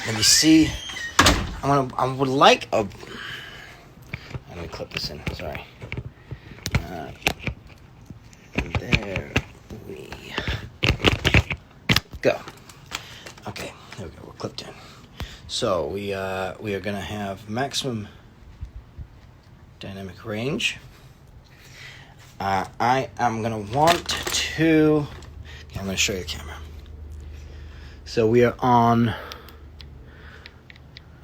And you see, I would like a... Let me clip this in, sorry. There we go. Okay, there we go, we're clipped in. So we are going to have maximum dynamic range. I am going to want to... Okay, I'm going to show you the camera. So we are on...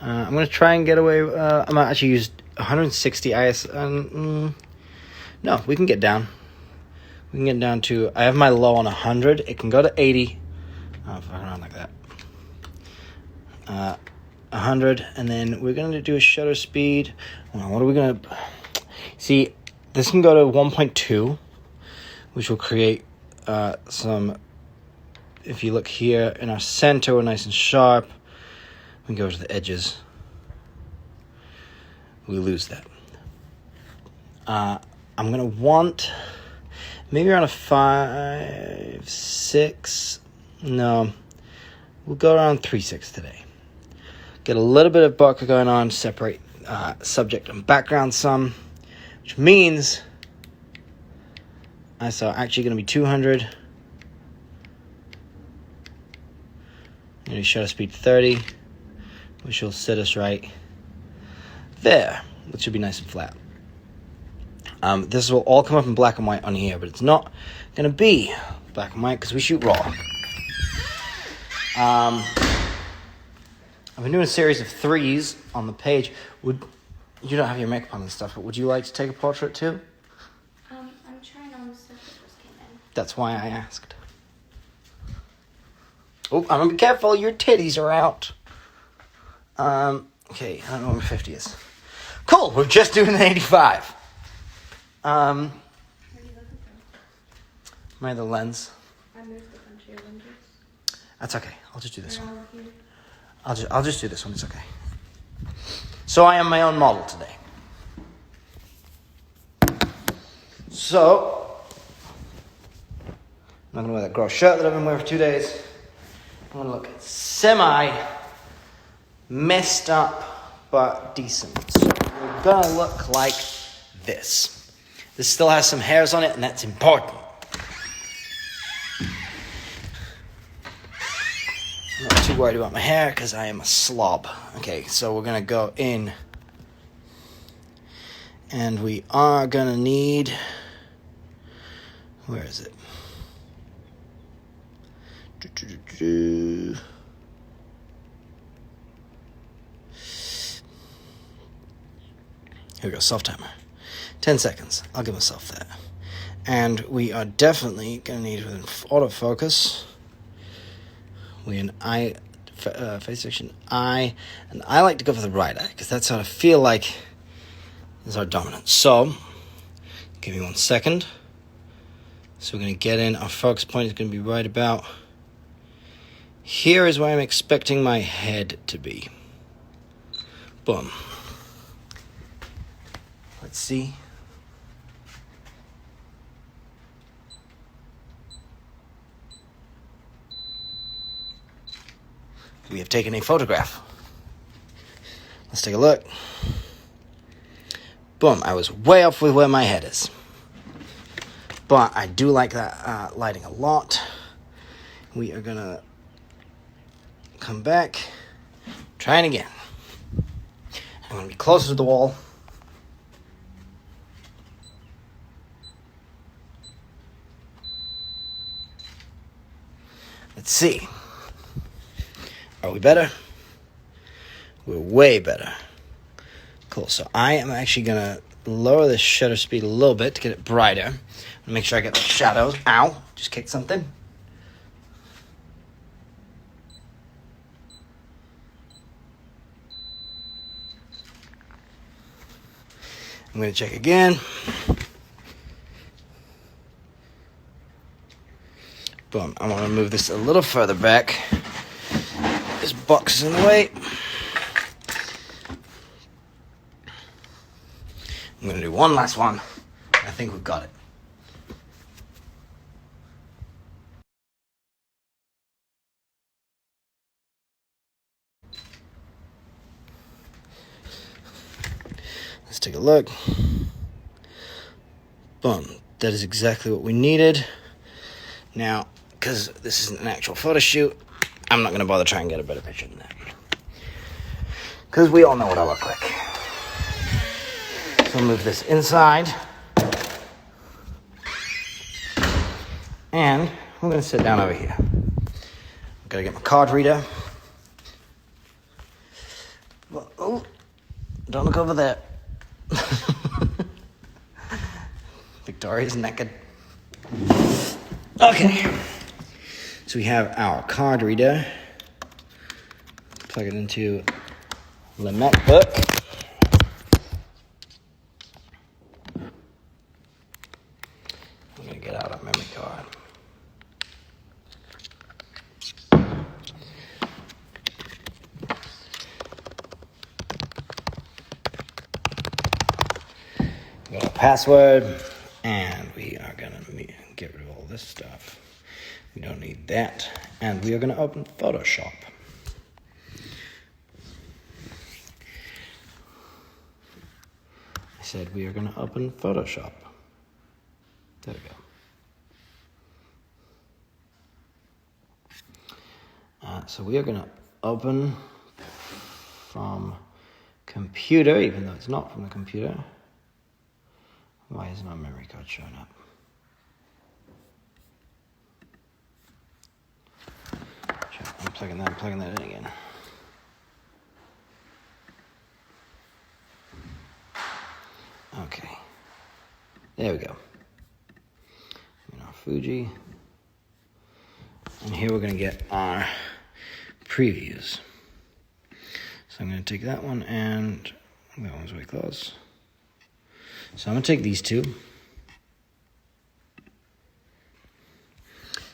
I'm going to try and get away... I'm going to actually use 160 IS... no, we can get down. We can get down to... I have my low on 100. It can go to 80. Oh, fuck around like that. 100. And then we're going to do a shutter speed. Well, what are we going to... See, this can go to 1.2, which will create some... If you look here in our center, we're nice and sharp. We go to the edges. We lose that. I'm going to want maybe around a 5, 6. No, we'll go around 3.6 today. Get a little bit of bokeh going on, separate subject and background some, which means ISO actually going to be 200. Maybe shutter speed 30, which will set us right there, which should be nice and flat. This will all come up in black and white on here, but it's not going to be black and white because we shoot raw. I've been doing a series of 3s on the page. You don't have your makeup on and stuff, but would you like to take a portrait too? I'm trying on the stuff that just came in. That's why I asked. Oh, I'm gonna be careful. Your titties are out. Okay, I don't know what my 50 is. Cool. We're just doing an 85. What are you looking for? My other lens. I moved a bunch of your lenses. That's okay. I'll just do this They're one. all looking- I'll just do this one. It's okay. So I am my own model today. So I'm not gonna wear that gross shirt that I've been wearing for 2 days. I'm gonna look semi messed up but decent. So we're gonna look like this. This still has some hairs on it, and that's important. I'm not too worried about my hair because I am a slob. Okay, so we're gonna go in, and we are gonna need... Where is it? Here we go, self-timer. 10 seconds. I'll give myself that. And we are definitely going to need an autofocus. We an eye, face section, eye. And I like to go for the right eye because that's how I feel like is our dominant. So, give me 1 second. So we're going to get in. Our focus point is going to be right about... Here is where I'm expecting my head to be. Boom. Let's see. We have taken a photograph. Let's take a look. Boom. I was way off with where my head is. But I do like that lighting a lot. We are going to come back. Trying again. I'm going to be closer to the wall. Let's see. Are we better? We're way better. Cool. So I am actually going to lower the shutter speed a little bit to get it brighter. Make sure I get the shadows. Ow. Just kicked something. I'm going to check again. Boom. I want to move this a little further back. This box is in the way. I'm going to do one last one. I think we've got it. Let's take a look. Boom. That is exactly what we needed. Now, because this isn't an actual photo shoot, I'm not going to bother trying to get a better picture than that. Because we all know what I look like. So I'll move this inside. And we're going to sit down over here. I've got to get my card reader. Well, oh, don't look over there. Victoria's naked. Okay. So we have our card reader. Plug it into the MacBook. I'm going to get out a memory card. We got our password. And we are going to get rid of all this stuff. We don't need that. And we are going to open Photoshop. I said we are going to open Photoshop. There we go. So we are going to open from computer, even though it's not from the computer. Why isn't our memory card showing up? I'm plugging that in again. Okay. There we go. Our Fuji. And here we're going to get our previews. So I'm going to take that one, and that one's way close. So I'm going to take these two.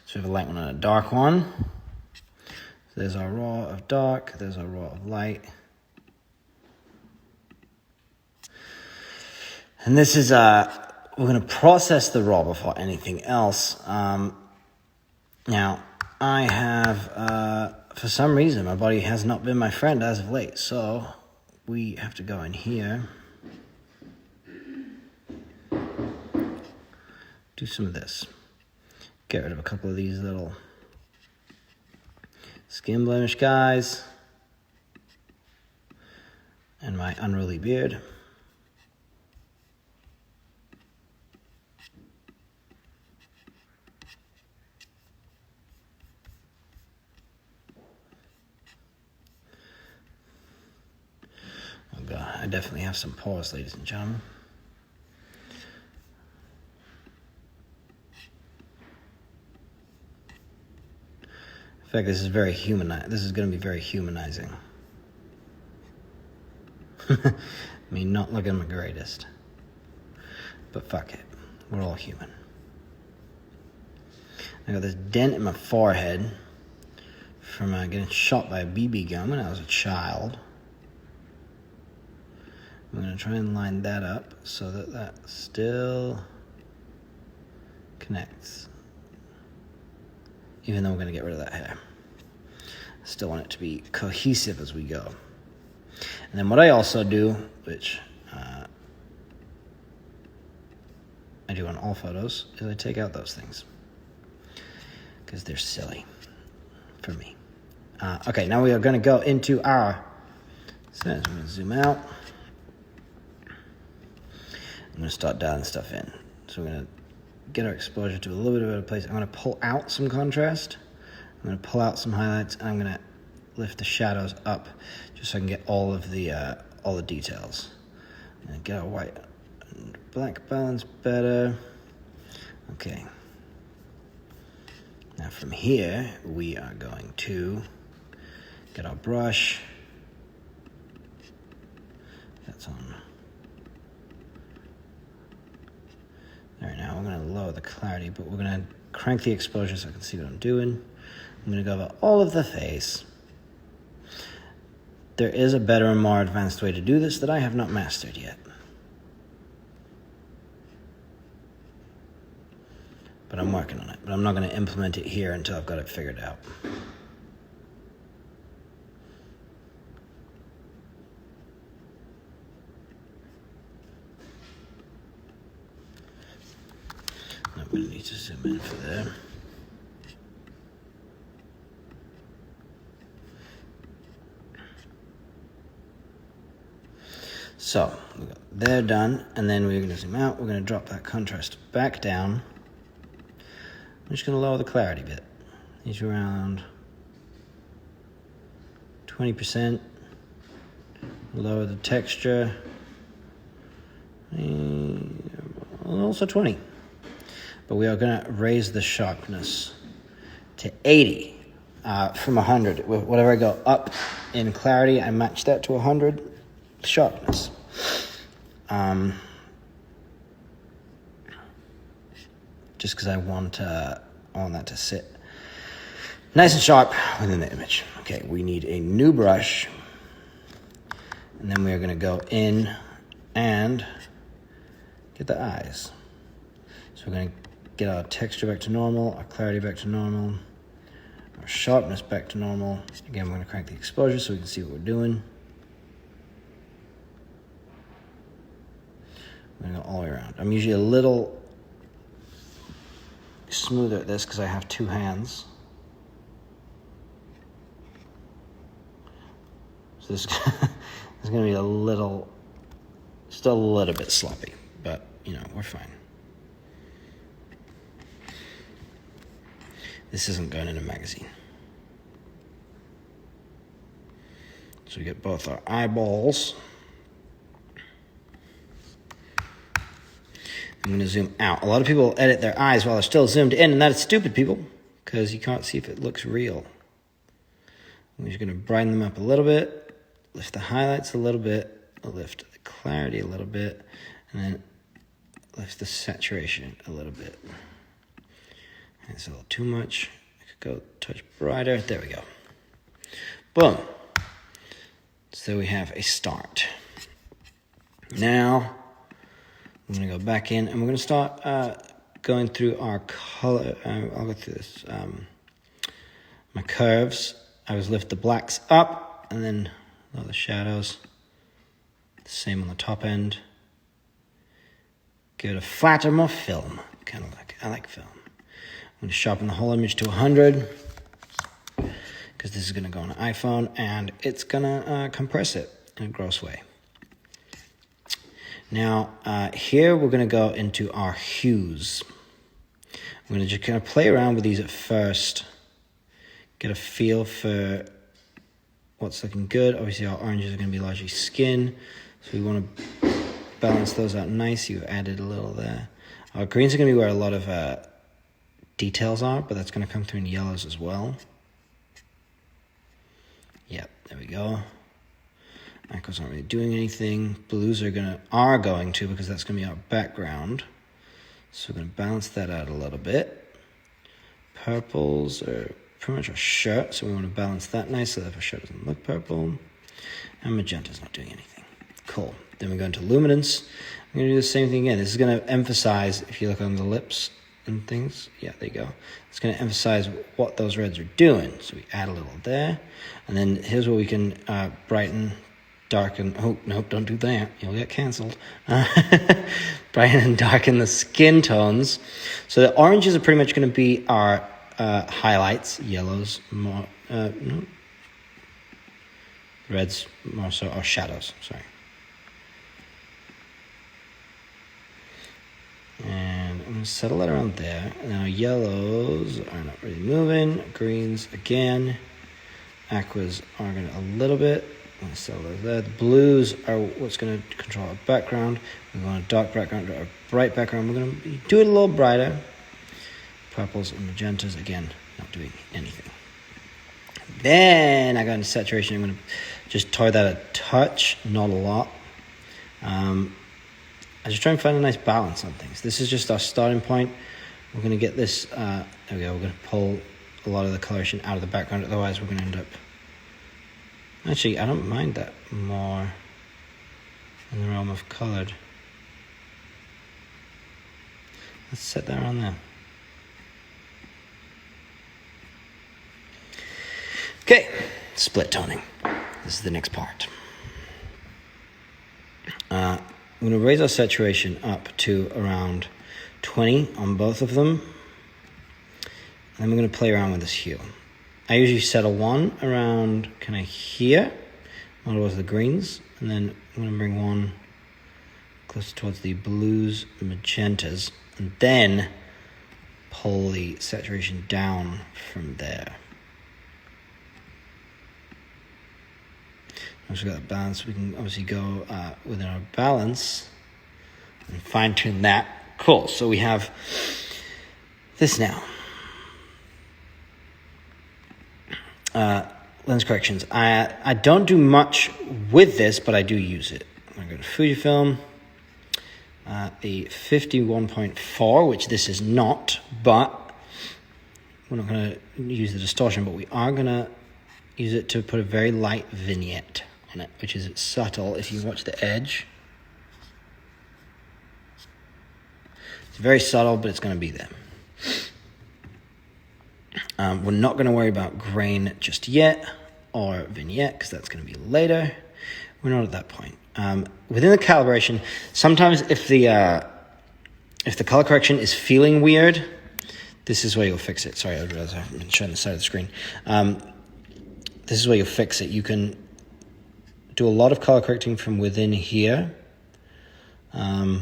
So we have a light one and a dark one. So there's our raw of dark, there's our raw of light. And this is, we're going to process the raw before anything else. Now, I have, for some reason, my body has not been my friend as of late. So we have to go in here. Do some of this. Get rid of a couple of these little skin blemish guys. And my unruly beard. Oh God, I definitely have some pores, ladies and gentlemen. In fact, this is very humanizing. This is going to be very humanizing. I mean, not looking the greatest. But fuck it. We're all human. I got this dent in my forehead from getting shot by a BB gun when I was a child. I'm going to try and line that up so that that still connects. Even though we're going to get rid of that hair. I still want it to be cohesive as we go. And then what I also do, which I do on all photos, is I take out those things. Because they're silly for me. Okay, now we are going to go into our settings. I'm going to zoom out. I'm going to start dialing stuff in. So we're going to get our exposure to a little bit of a place. I'm going to pull out some contrast. I'm going to pull out some highlights, and I'm going to lift the shadows up just so I can get all the details. And get our white and black balance better. Okay. Now from here, we are going to get our brush. That's on. There, now we're going to lower the clarity, but we're going to crank the exposure so I can see what I'm doing. I'm going to go over all of the face. There is a better and more advanced way to do this that I have not mastered yet. But I'm working on it. But I'm not going to implement it here until I've got it figured out. going to need to zoom in for there. So, we got there done, and then we're going to zoom out. We're going to drop that contrast back down. I'm just going to lower the clarity a bit. These around 20%. Lower the texture. And also 20. But we are going to raise the sharpness to 80 from 100. Whatever I go up in clarity, I match that to 100 sharpness. Just because I want that to sit nice and sharp within the image. Okay, we need a new brush, and then we are going to go in and get the eyes. So we're going to get our texture back to normal, our clarity back to normal, our sharpness back to normal. Again, we're going to crank the exposure so we can see what we're doing. We're going to go all the way around. I'm usually a little smoother at this because I have two hands. So this is going to be still a little bit sloppy, but we're fine. This isn't going in a magazine. So we get both our eyeballs. I'm going to zoom out. A lot of people edit their eyes while they're still zoomed in, and that is stupid, people, because you can't see if it looks real. I'm just going to brighten them up a little bit, lift the highlights a little bit, lift the clarity a little bit, and then lift the saturation a little bit. It's a little too much. I could go a touch brighter. There we go. Boom. So we have a start. Now, I'm going to go back in, and we're going to start going through our color. I'll go through this. My curves. I always lift the blacks up, and then lower the shadows. The same on the top end. Go to flatter, more film. I like film. I'm going to sharpen the whole image to 100, because this is going to go on an iPhone, and it's going to compress it in a gross way. Now, here we're going to go into our hues. I'm going to just kind of play around with these at first, get a feel for what's looking good. Obviously, our oranges are going to be largely skin, so we want to balance those out nice. You've added a little there. Our greens are going to be where a lot of details are, but that's going to come through in yellows as well. Yep, there we go. Aquas aren't really doing anything. Blues are going to because that's going to be our background. So we're going to balance that out a little bit. Purples are pretty much our shirt, so we want to balance that nice so that our shirt doesn't look purple. And magenta's not doing anything. Cool. Then we go into luminance. I'm going to do the same thing again. This is going to emphasize, if you look on the lips and things, yeah, there you go. It's going to emphasize what those reds are doing. So we add a little there. And then here's where we can brighten, darken. Oh, nope, don't do that. You'll get canceled. Brighten and darken the skin tones. So the oranges are pretty much going to be our highlights. Yellows more, no. Reds more so, or shadows, sorry. And I'm going to settle that around there. Now yellows are not really moving. Greens again. Aquas are going to a little bit. I'm going to settle those there. The blues are what's going to control our background. We want a dark background or a bright background. We're going to do it a little brighter. Purples and magentas, again, not doing anything. Then I got into saturation. I'm going to just toy that a touch, not a lot. I just try and find a nice balance on things. This is just our starting point. We're going to get this, there we go, we're going to pull a lot of the coloration out of the background, otherwise we're going to end up, actually, I don't mind that more in the realm of colored. Let's set that around there. Okay, split toning. This is the next part. I'm going to raise our saturation up to around 20 on both of them. And then we're going to play around with this hue. I usually settle one around kind of here, more towards the greens, and then I'm going to bring one closer towards the blues and magentas, and then pull the saturation down from there. Once we've got that balance, we can obviously go within our balance and fine-tune that. Cool, so we have this now. Lens corrections. I don't do much with this, but I do use it. I'm going to go to Fujifilm. The 51.4, which this is not, but we're not going to use the distortion, but we are going to use it to put a very light vignette on it, which is subtle. If you watch the edge, it's very subtle, but it's going to be there. We're not going to worry about grain just yet, or vignette, because that's going to be later. We're not at that point. Within the calibration, sometimes if the color correction is feeling weird, this is where you'll fix it. Sorry, I realize I haven't been showing the side of the screen. This is where you'll fix it. You can do a lot of color correcting from within here. But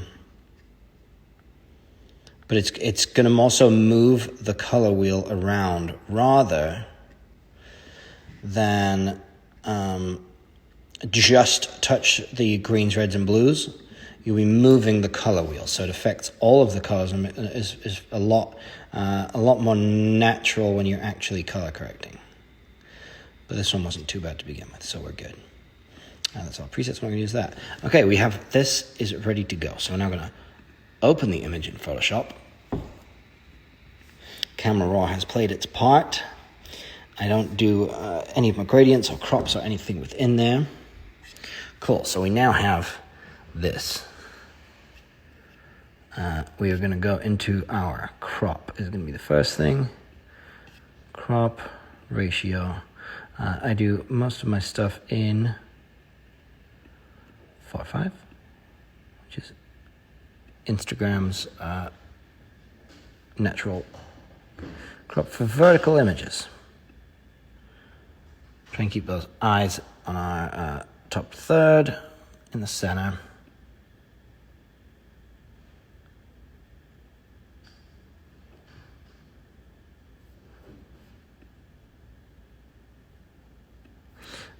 it's going to also move the color wheel around rather than just touch the greens, reds, and blues. You'll be moving the color wheel, so it affects all of the colors and is a lot more natural when you're actually color correcting. But this one wasn't too bad to begin with, so we're good. That's all presets. We're going to use that. Okay, we have this is ready to go. So we're now going to open the image in Photoshop. Camera Raw has played its part. I don't do any of my gradients or crops or anything within there. Cool, so we now have this. We are going to go into our crop. Is going to be the first thing. Crop ratio. I do most of my stuff in 4:5, which is Instagram's natural crop for vertical images. Try and keep those eyes on our top third in the center.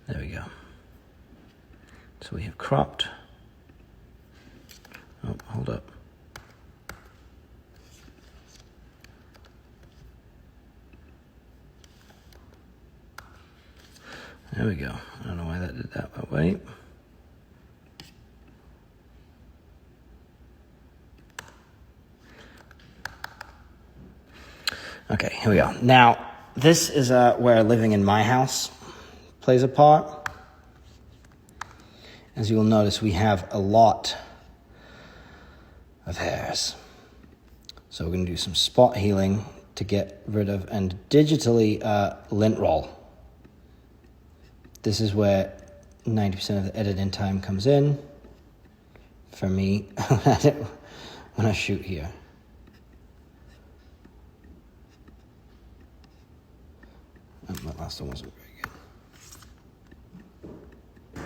There we go. So we have cropped. Oh, hold up. There we go. I don't know why that did that way. Okay, here we go. Now, this is where living in my house plays a part. As you will notice, we have a lot of hairs. So we're going to do some spot healing to get rid of and digitally lint roll. This is where 90% of the editing time comes in for me when I shoot here. That last one wasn't very good.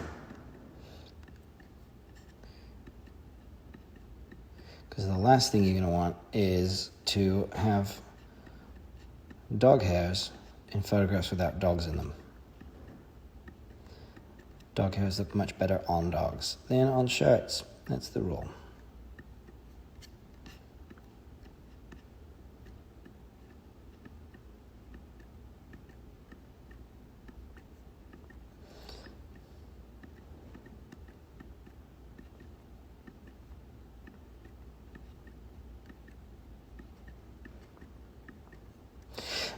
Because the last thing you're going to want is to have dog hairs in photographs without dogs in them. Dog hairs look much better on dogs than on shirts. That's the rule.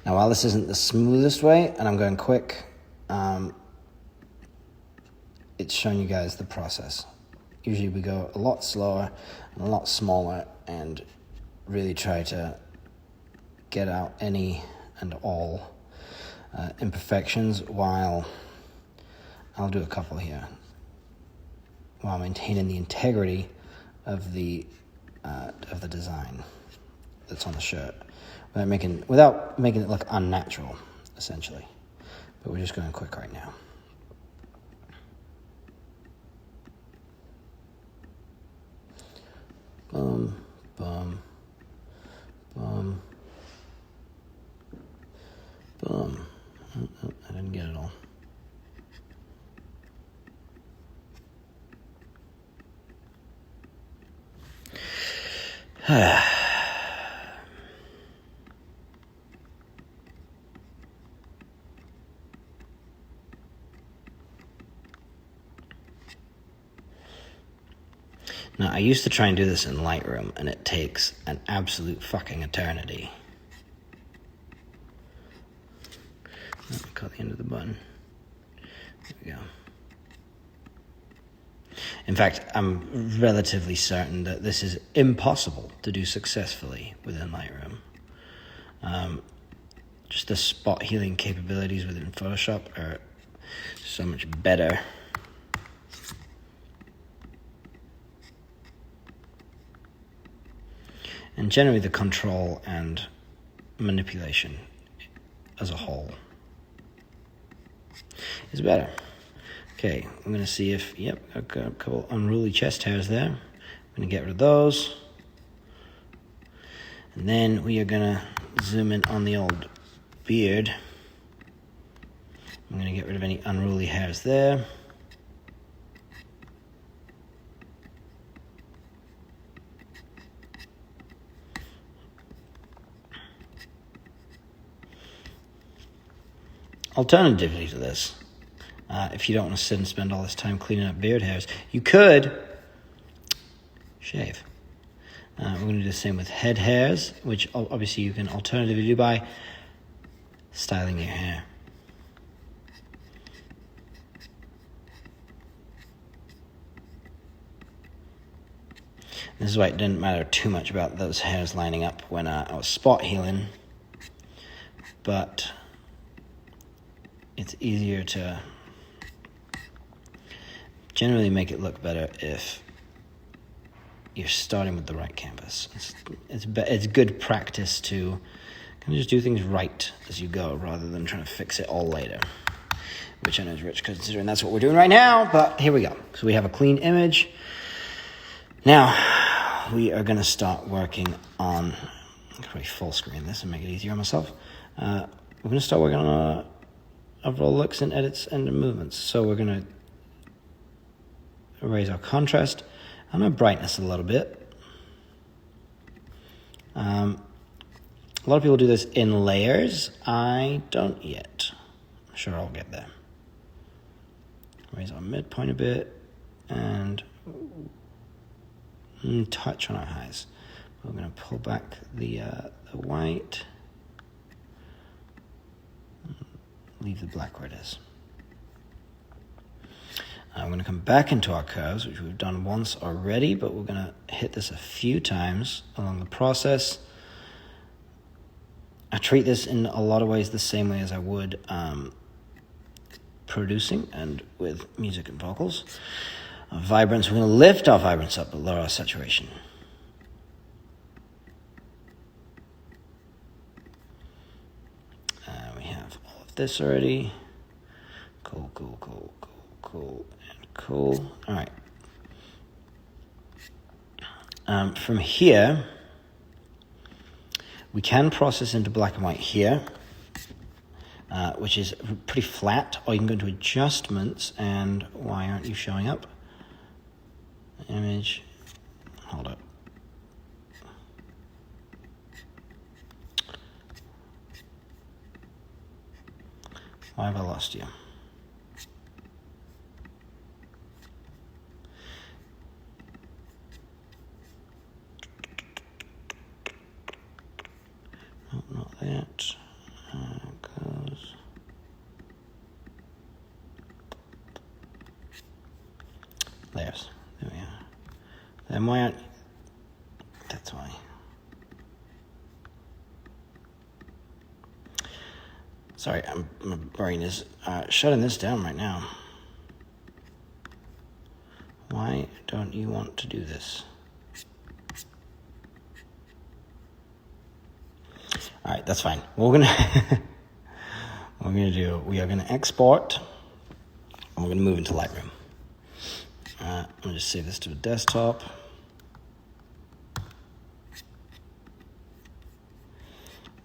Now, while this isn't the smoothest way, and I'm going quick, it's showing you guys the process. Usually we go a lot slower and a lot smaller and really try to get out any and all imperfections, while I'll do a couple here, while maintaining the integrity of the design. that's on the shirt without making it look unnatural, essentially. But we're just going quick right now. Boom, boom, boom, boom. Oh, I didn't get it all. Now, I used to try and do this in Lightroom, and it takes an absolute fucking eternity. Oh, I caught the end of the button. There we go. In fact, I'm relatively certain that this is impossible to do successfully within Lightroom. Just the spot healing capabilities within Photoshop are so much better. And generally the control and manipulation as a whole is better. Okay, I'm going to see if, yep, I've got a couple unruly chest hairs there. I'm going to get rid of those. And then we are going to zoom in on the old beard. I'm going to get rid of any unruly hairs there. Alternatively to this, if you don't want to sit and spend all this time cleaning up beard hairs, you could shave. We're going to do the same with head hairs, which obviously you can alternatively do by styling your hair. This is why it didn't matter too much about those hairs lining up when I was spot healing, but it's easier to generally make it look better if you're starting with the right canvas. It's good practice to kind of just do things right as you go rather than trying to fix it all later, which I know is rich considering that's what we're doing right now, but here we go. So we have a clean image. Now we are going to start working on, I'm going to full screen this and make it easier on myself. We're going to start working on overall looks and edits and movements. So we're going to raise our contrast and our brightness a little bit. A lot of people do this in layers. I don't yet. I'm sure I'll get there. Raise our midpoint a bit and touch on our highs. We're going to pull back the white. Leave the black where it is. I'm going to come back into our curves, which we've done once already, but we're going to hit this a few times along the process. I treat this in a lot of ways the same way as I would producing and with music and vocals. Vibrance, we're going to lift our vibrance up but lower our saturation. We have all of this already. Cool, cool, cool, cool, cool, and cool. All right. From here, we can process into black and white here, which is pretty flat, or you can go into adjustments, and why aren't you showing up? Image, hold up. Why have I lost you? Oh, not that. Goes. Layers. There we are. Then why aren't... That's why. Sorry, my brain is shutting this down right now. Why don't you want to do this? right, that's fine. What we're gonna do, we are gonna export, and we're gonna move into Lightroom. I'm gonna just save this to a desktop.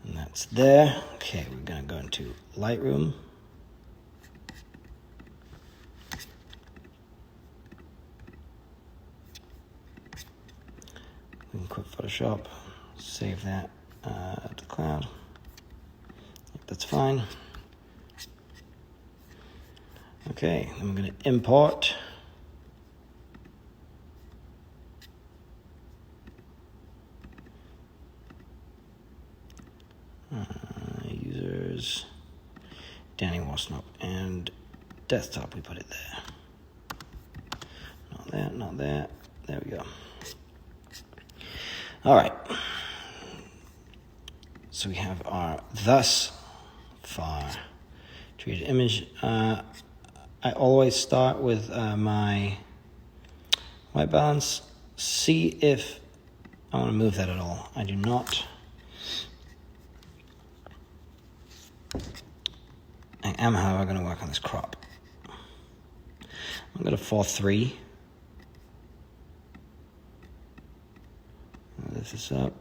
And that's there. Okay, we're gonna go into Lightroom. We can quit Photoshop, save that to the cloud. Yep, that's fine. Okay, then we're going to import. Users, Danny Worsnop, and desktop, we put it there. Not that, not that. There we go. All right. So we have our thus far treated image. I always start with my white balance. See if I want to move that at all. I do not. I am, however, going to work on this crop. I'm going to 4:3. Lift this up.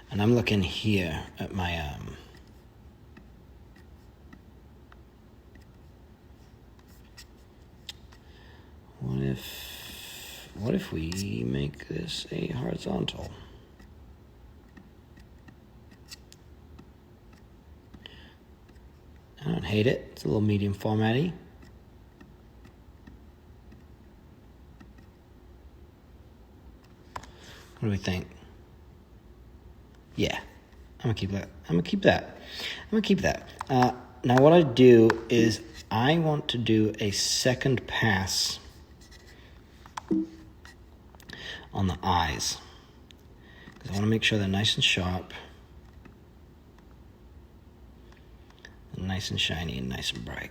And I'm looking here at my what if we make this a horizontal? I don't hate it. It's a little medium formatty. What do we think? Yeah, I'm gonna keep that. I'm gonna keep that. Now what I do is I want to do a second pass on the eyes, because I want to make sure they're nice and sharp, and nice and shiny, and nice and bright.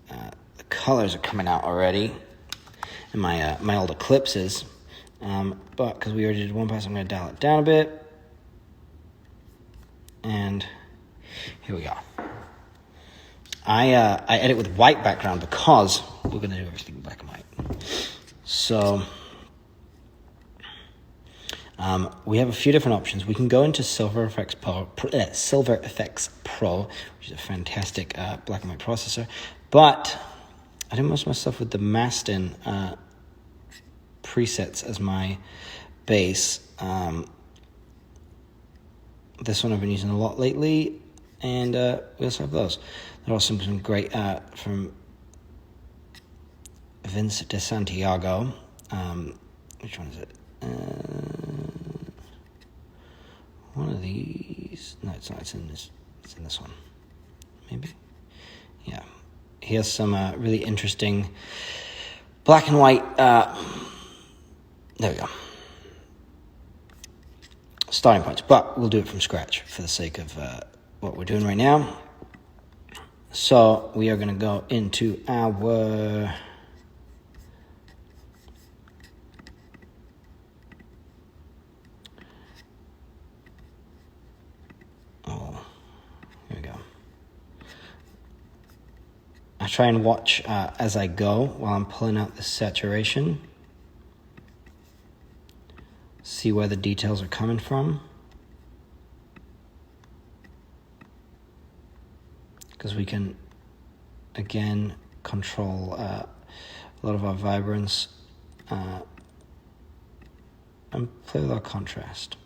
The colors are coming out already in my old eclipses. But because we already did one pass, I'm going to dial it down a bit. And here we go. I edit with white background because we're going to do everything black and white. So we have a few different options. We can go into Silver Effects Pro, which is a fantastic black and white processor. But I do most of my stuff with the Mastin presets as my base. This one I've been using a lot lately, and we also have those. There are also some great from Vince de Santiago. Which one is it? One of these. No, it's not. It's in this. It's in this one. Maybe. Yeah. He has some really interesting black and white. There we go. Starting points, but we'll do it from scratch for the sake of what we're doing right now. So we are going to go into our here we go. I try and watch as I go while I'm pulling out the saturation. See where the details are coming from. Because we can, again, control a lot of our vibrance and play with our contrast.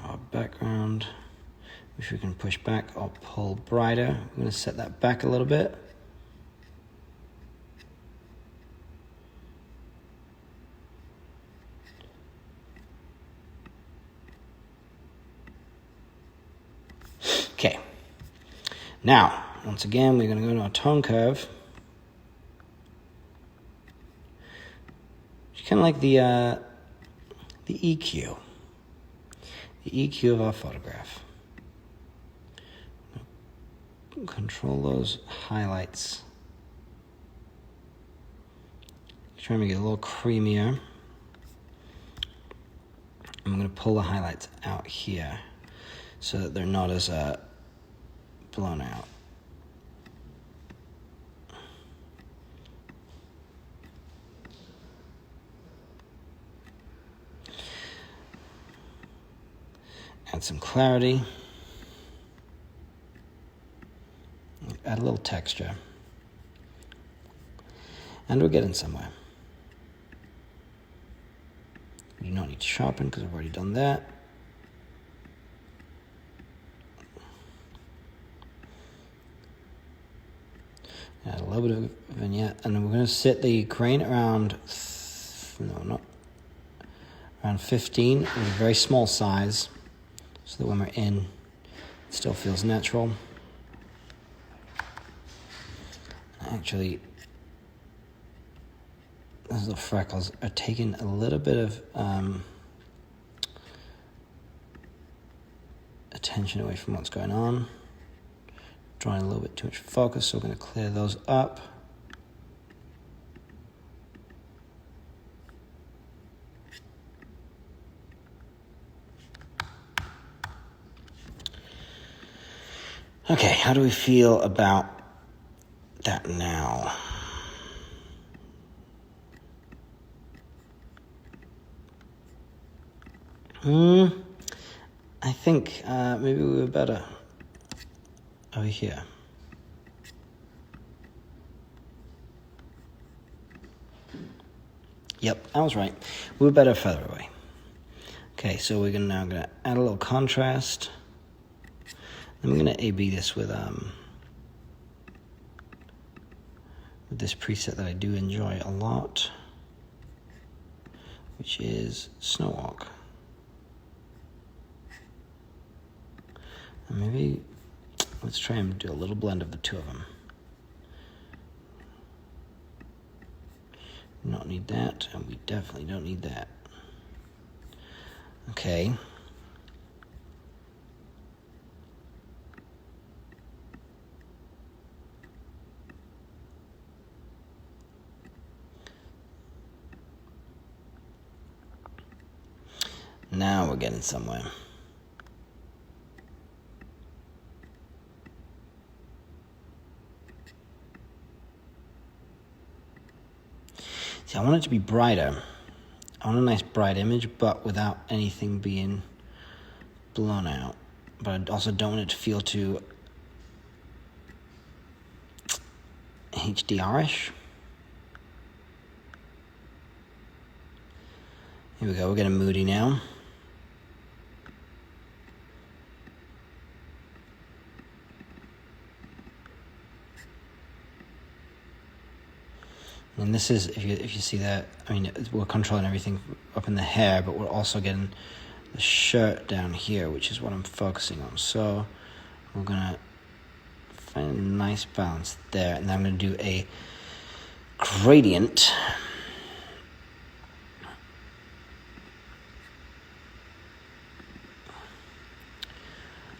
Our background, which we can push back or pull brighter. I'm going to set that back a little bit. Okay. Now, once again, we're going to go to our tone curve. It's kind of like the EQ. The EQ of our photograph. control those highlights. Try and make it a little creamier. I'm going to pull the highlights out here so that they're not as blown out. Add some clarity. Add a little texture. And we're getting somewhere. We do not need to sharpen because I've already done that. Add a little bit of vignette, and then we're going to set the grain around, around 15 with a very small size, so that when we're in, it still feels natural. Actually, those little freckles are taking a little bit of attention away from what's going on. Drawing a little bit too much focus, so we're going to clear those up. Okay, how do we feel about that now? I think maybe we were better over here. Yep, I was right. We were better further away. Okay, so we're now gonna add a little contrast. And we're gonna A/B this with this preset that I do enjoy a lot, which is Snow Walk. And maybe let's try and do a little blend of the two of them. We don't need that, and we definitely don't need that. Okay. Now we're getting somewhere. See, I want it to be brighter. I want a nice bright image, but without anything being blown out. But I also don't want it to feel too HDR-ish. Here we go, we're getting moody now. And this is, if you see that, I mean, we're controlling everything up in the hair, but we're also getting the shirt down here, which is what I'm focusing on. So we're gonna find a nice balance there, and then I'm gonna do a gradient.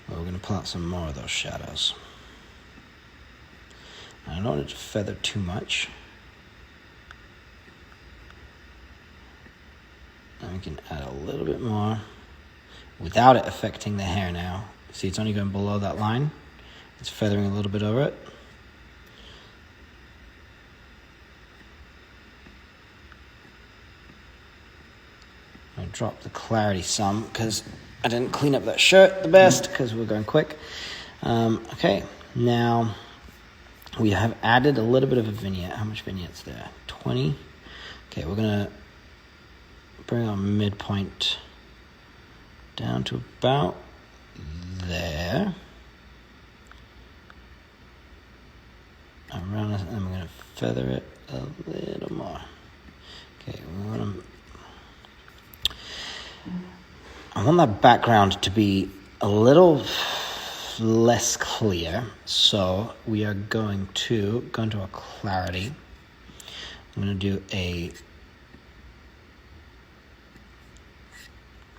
Well, we're gonna pull out some more of those shadows. I don't want it to feather too much. And we can add a little bit more without it affecting the hair now. See, it's only going below that line. It's feathering a little bit over it. I'm going to drop the clarity some because I didn't clean up that shirt the best because we're going quick. Okay, now we have added a little bit of a vignette. How much vignette's there? 20. Okay, we're going to bring our midpoint down to about there. Around this, and I'm going to feather it a little more. Okay, I want that background to be a little less clear, so we are going to go into our clarity. I'm going to do a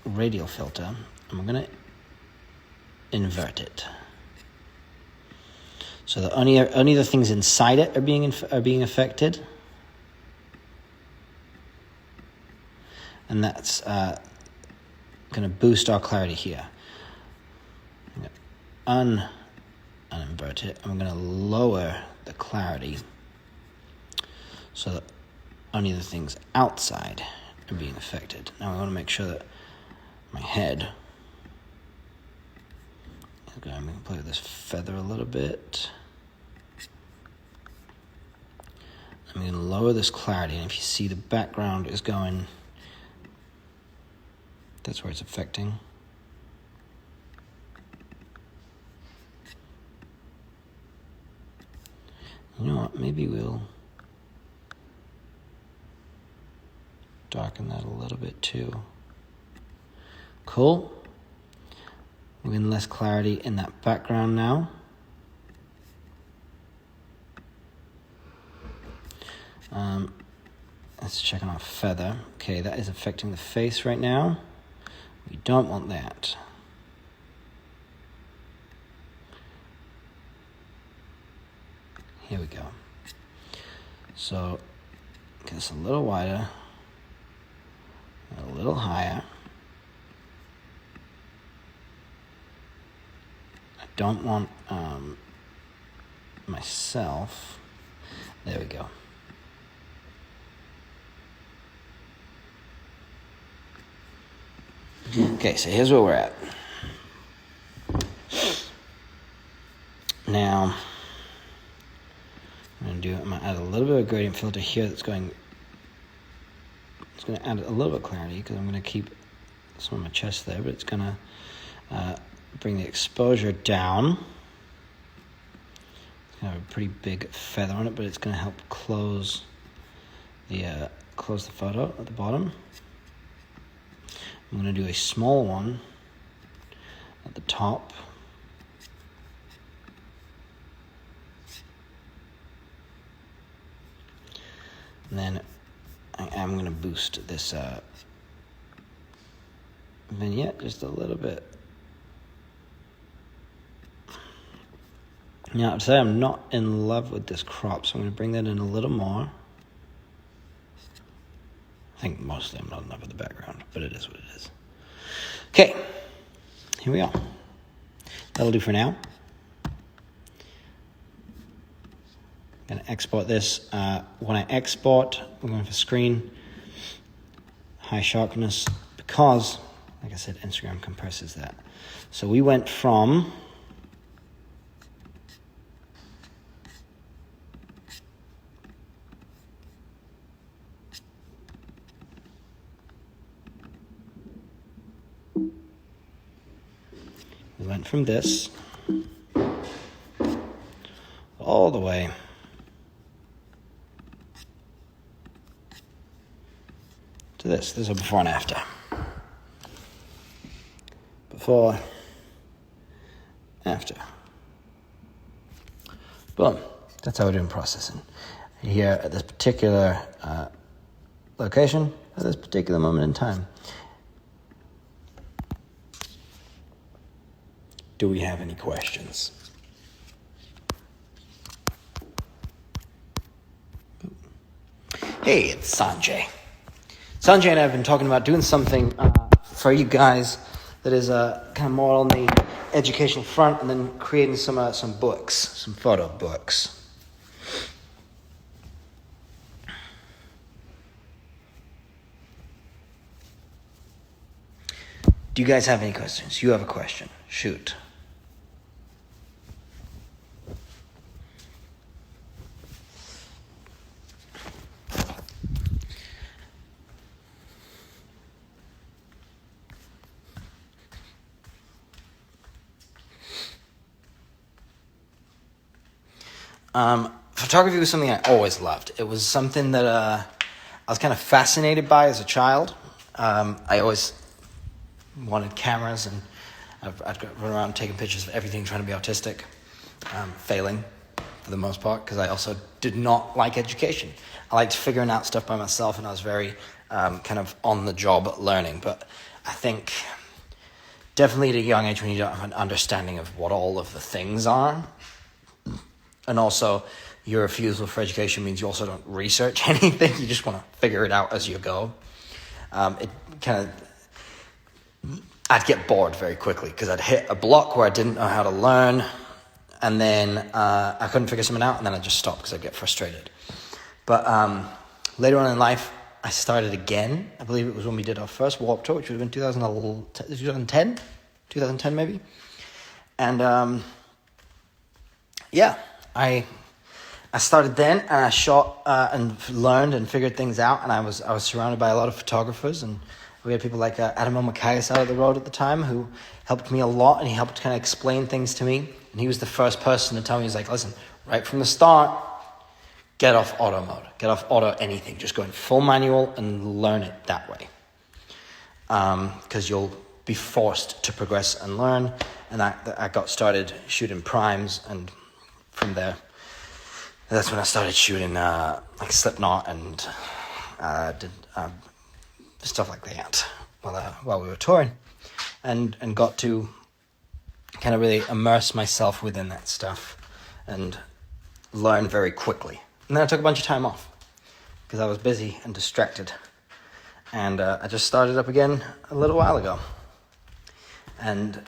radial filter, and we're going to invert it. So the only the things inside it are being affected, and that's going to boost our clarity here. I'm going to uninvert it. I'm going to lower the clarity so that only the things outside are being affected. Now I want to make sure that my head. Okay, I'm going to play with this feather a little bit. I'm going to lower this clarity, and if you see the background is going, that's where it's affecting. You know what, maybe we'll darken that a little bit too. Cool. We're getting less clarity in that background now. Let's check on our feather. Okay, that is affecting the face right now. We don't want that. Here we go. So, get this a little wider, a little higher. I don't want myself. There we go. Okay, so here's where we're at. Now, I'm going to add a little bit of gradient filter here that's going, it's going to add a little bit of clarity because I'm going to keep some of my chest there, but it's going to bring the exposure down. It's going to have a pretty big feather on it, but it's going to help close the photo at the bottom. I'm going to do a small one at the top. And then I am going to boost this vignette just a little bit. Now, I'd say I'm not in love with this crop, so I'm going to bring that in a little more. I think mostly I'm not in love with the background, but it is what it is. Okay, here we are. That'll do for now. I'm going to export this. When I export, we're going for screen, high sharpness, because, like I said, Instagram compresses that. So we went from this all the way to this. This is a before and after. Before, after. Boom. That's how we're doing processing. Here at this particular location, at this particular moment in time. Do we have any questions? Hey, it's Sanjay. Sanjay and I have been talking about doing something for you guys that is kind of more on the educational front, and then creating some books, some photo books. Do you guys have any questions? You have a question? Shoot. Photography was something I always loved. It was something that I was kind of fascinated by as a child. I always wanted cameras, and I'd run around taking pictures of everything, trying to be artistic, failing for the most part, because I also did not like education. I liked figuring out stuff by myself, and I was very kind of on-the-job learning. But I think definitely at a young age, when you don't have an understanding of what all of the things are, And also, your refusal for education means you also don't research anything. You just want to figure it out as you go. It kind of, I'd get bored very quickly because I'd hit a block where I didn't know how to learn, and then I couldn't figure something out, and then I'd just stop because I'd get frustrated. But later on in life, I started again. I believe it was when we did our first Warped Tour, which would have been 2010 maybe. And I started then, and I shot and learned and figured things out, and I was surrounded by a lot of photographers, and we had people like Adam O'Macias out of the road at the time who helped me a lot, and he helped kind of explain things to me, and he was the first person to tell me, he's like, listen, right from the start, get off auto mode, get off auto anything, just go in full manual and learn it that way, because you'll be forced to progress and learn. And I got started shooting primes, and from there, that's when I started shooting like Slipknot and did stuff like that while we were touring, and got to kind of really immerse myself within that stuff and learn very quickly. And then I took a bunch of time off because I was busy and distracted, and I just started up again a little while ago, and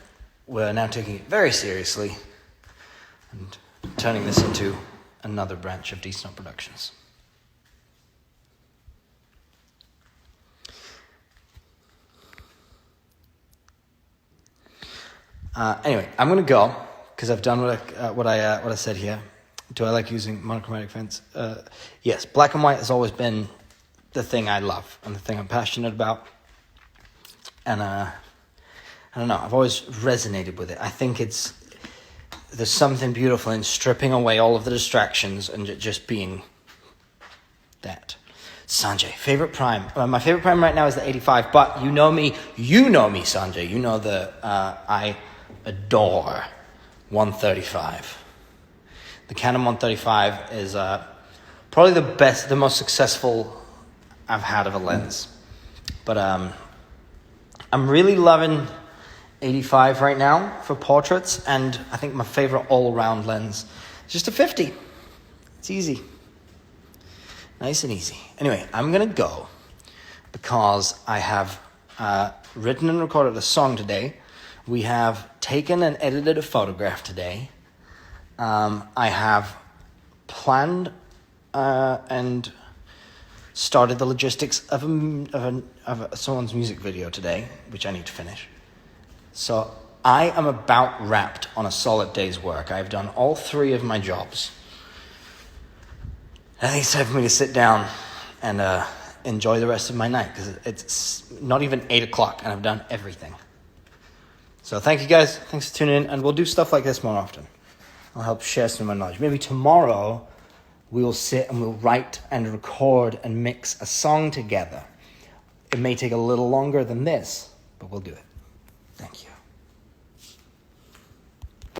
we're now taking it very seriously and turning this into another branch of Worsnop Productions. Anyway, I'm gonna go because I've done what I said here. Do I like using monochromatic fonts? Yes, black and white has always been the thing I love and the thing I'm passionate about. And I don't know, I've always resonated with it. I think there's something beautiful in stripping away all of the distractions and just being that. Sanjay, favorite prime. My favorite prime right now is the 85, but you know me, Sanjay. You know I adore 135. The Canon 135 is probably the most successful I've had of a lens. But I'm really loving 85 right now for portraits, and I think my favorite all-around lens is just a 50. It's easy. Nice and easy. Anyway, I'm going to go because I have written and recorded a song today. We have taken and edited a photograph today. I have planned and started the logistics of someone's music video today, which I need to finish. So I am about wrapped on a solid day's work. I've done all 3 of my jobs. I think it's time for me to sit down and enjoy the rest of my night, because it's not even 8 o'clock and I've done everything. So thank you guys. Thanks for tuning in, and we'll do stuff like this more often. I'll help share some of my knowledge. Maybe tomorrow we will sit and we'll write and record and mix a song together. It may take a little longer than this, but we'll do it. Thank you.